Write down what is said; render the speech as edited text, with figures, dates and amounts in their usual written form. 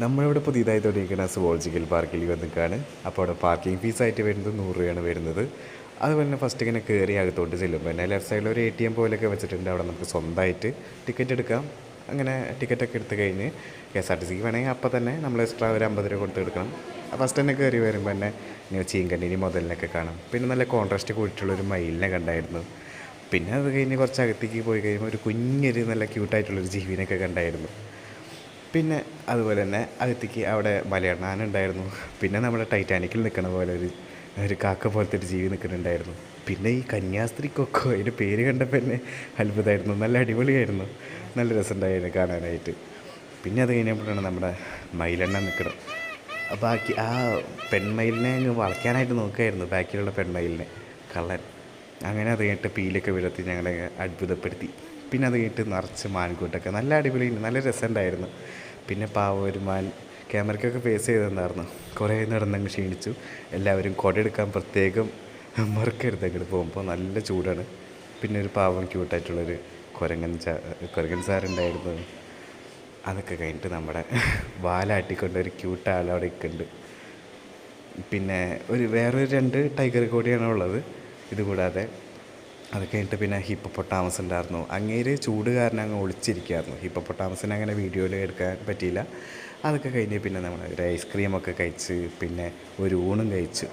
നമ്മളിവിടെ പുതിയതായി തുടങ്ങിയിരിക്കുന്ന സുവോളജിക്കൽ പാർക്കിൽ വന്നിക്കാണ്. അപ്പോൾ അവിടെ പാർക്കിംഗ് ഫീസായിട്ട് വരുന്നത് 100 രൂപയാണ് വരുന്നത്. അതുപോലെ തന്നെ ഫസ്റ്റ് ഇങ്ങനെ കയറി അകത്തോട്ട് ചെല്ലുമ്പോൾ തന്നെ ലെഫ്റ്റ് സൈഡിൽ ഒരു ATM പോലെയൊക്കെ വെച്ചിട്ടുണ്ട്. അവിടെ നമുക്ക് സ്വന്തമായിട്ട് ടിക്കറ്റ് എടുക്കാം. അങ്ങനെ ടിക്കറ്റൊക്കെ എടുത്ത് കഴിഞ്ഞ് KSRTC വേണമെങ്കിൽ അപ്പോൾ തന്നെ നമ്മൾ എക്സ്ട്രാ ഒരു 50 രൂപ കൊടുത്ത് എടുക്കണം. ഫസ്റ്റ് തന്നെ കയറി വരുമ്പോൾ തന്നെ ഇങ്ങനെ ചീങ്കണ്ണിനി മുതലിനൊക്കെ കാണാം. പിന്നെ നല്ല കോൺട്രാസ്റ്റ് കൂടിയിട്ടുള്ളൊരു മയിലിനെ കണ്ടായിരുന്നു. പിന്നെ അത് കഴിഞ്ഞ് കുറച്ച് അകത്തേക്ക് പോയി കഴിയുമ്പോൾ ഒരു കുഞ്ഞൊരു നല്ല ക്യൂട്ടായിട്ടുള്ളൊരു ജീവിനെയൊക്കെ കണ്ടായിരുന്നു. പിന്നെ അതുപോലെ തന്നെ അകത്തേക്ക് അവിടെ മലയണ്ണാനുണ്ടായിരുന്നു. പിന്നെ നമ്മുടെ ടൈറ്റാനിക്കിൽ നിൽക്കണ പോലെ ഒരു കാക്ക പോലത്തെ ഒരു ജീവി നിൽക്കുന്നുണ്ടായിരുന്നു. പിന്നെ ഈ കന്യാസ്ത്രീ കൊക്കോ അതിൻ്റെ പേര് കണ്ടപ്പോൾ തന്നെ അത്ഭുതമായിരുന്നു. നല്ല അടിപൊളിയായിരുന്നു. നല്ല രസമുണ്ടായിരുന്നു കാണാനായിട്ട്. പിന്നെ അത് കഴിഞ്ഞപ്പോഴാണ് നമ്മുടെ മയിലെണ്ണ നിൽക്കണം. ബാക്കി ആ പെൺമയിലിനെ അങ്ങ് വളയ്ക്കാനായിട്ട് നോക്കുകയായിരുന്നു ബാക്കിലുള്ള പെൺമയിലിനെ കള്ളൻ. അങ്ങനെ അത് കഴിഞ്ഞിട്ട് പീലൊക്കെ വിടർത്തി ഞങ്ങളെ അത്ഭുതപ്പെടുത്തി. പിന്നെ അത് കഴിഞ്ഞിട്ട് നിറച്ച് മാൻകൂട്ടൊക്കെ നല്ല അടിപൊളിയുണ്ട്, നല്ല രസമുണ്ടായിരുന്നു. പിന്നെ പാവം ഒരു മാൻ ക്യാമറയ്ക്കൊക്കെ ഫേസ് ചെയ്തിട്ടുണ്ടായിരുന്നു. കുറേ നടന്നങ്ങ് ക്ഷീണിച്ചു. എല്ലാവരും കുട എടുക്കാൻ പ്രത്യേകം മറക്കരുത് അങ്ങോട്ട് പോകുമ്പോൾ, നല്ല ചൂടാണ്. പിന്നെ ഒരു പാവം ക്യൂട്ടായിട്ടുള്ളൊരു കുരങ്ങൻ സാറുണ്ടായിരുന്നു. അതൊക്കെ കഴിഞ്ഞിട്ട് നമ്മുടെ വാലാട്ടിക്കൊണ്ട് ഒരു ക്യൂട്ട് ആളവിടെ നിൽക്കുന്നുണ്ട്. പിന്നെ വേറൊരു 2 ടൈഗർ കൂടിയാണ് ഉള്ളത്. ഇതുകൂടാതെ അത് കഴിഞ്ഞിട്ട് പിന്നെ ഹിപ്പോപ്പൊട്ടാമസ് ഉണ്ടായിരുന്നു. അങ്ങേര് ചൂട് കാരണം അങ്ങ് ഒളിച്ചിരിക്കുകയായിരുന്നു. ഹിപ്പോപ്പൊട്ടാമസിനെ അങ്ങനെ വീഡിയോയിൽ എടുക്കാൻ പറ്റിയില്ല. അതൊക്കെ കഴിഞ്ഞ് പിന്നെ നമ്മൾ ഒരു ഐസ്ക്രീമൊക്കെ കഴിച്ച് പിന്നെ ഒരു ഊണും കഴിച്ചു.